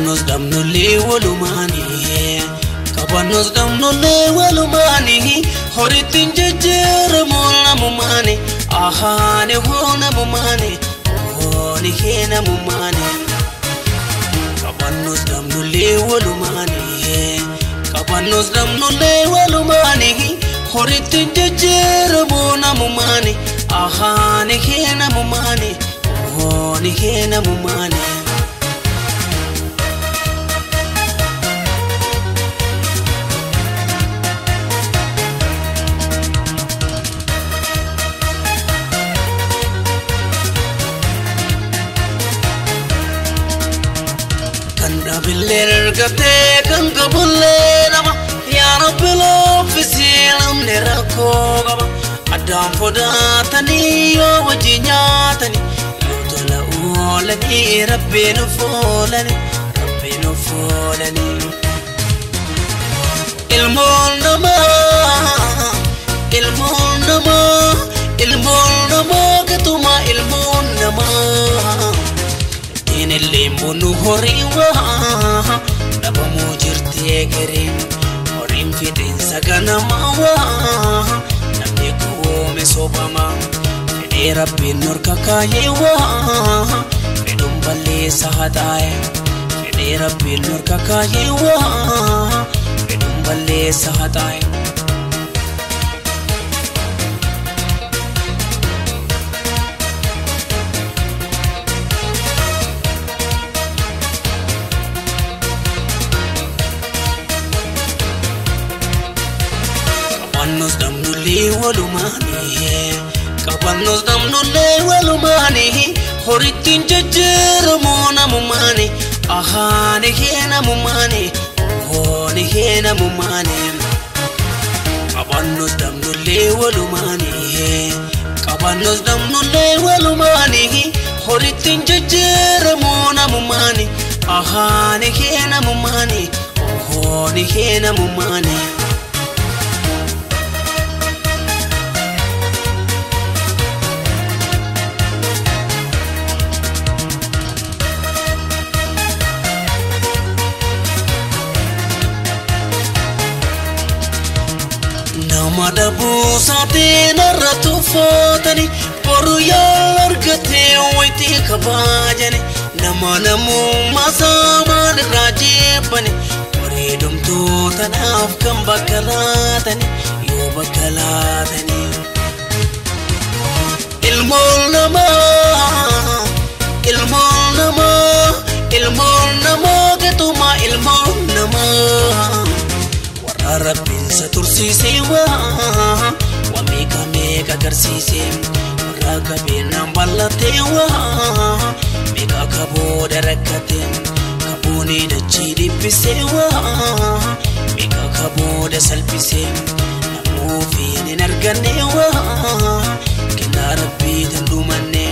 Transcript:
Kabannos damnullee walumaanii Kabannos damnullee walumaanii Horittiin jijjiiramu namumaanii Ahaane hoo namumaanii Ooni kee namumaanii Kabannos damnullee walumaanii Kabannos damnullee walumaanii Horittiin jijjiiramu namumaanii Ahaane kee namumaanii Ooni kee namumaanii Biller gate kan kabulle nama ya rabbil fisilam ne rako gaba adam foda tani yo wajinya tani yutala ulani rabbinu fulani ilmun nama ketuma ilmun nama اللي منو هريوا نبا موجرتي غريم هريم في دين سغنا ماوا نميكو مسوبما في ربي نور كايوا بدون بلي سهداي في ربي نور كايوا بدون بلي سهداي Kabannos damnullee walumaanii Kabannos damnullee walumaanii Horittiin jijjiiramu namumaanii Ahaane kee namumaanii Ooni kee namumaanii Kabannos damnullee walumaanii Kabannos damnullee walumaanii Horittiin jijjiiramu namumaanii Ahaane kee namumaanii Ooni kee namumaanii Madabu sate narratu fotani Boru yalargate waiti kabajani Nama namu masaman rajebani Waridum tu tanaf kam bakalatani Yo bakalatani Ilmul nama Ketuma ilmul nama Rabbin satursise wa meka garsise raga binam ballate wa meka kabo darakate kabuni da chidi pise wa meka kabo da salpise namu fi nargane wa kina rabbi tandumane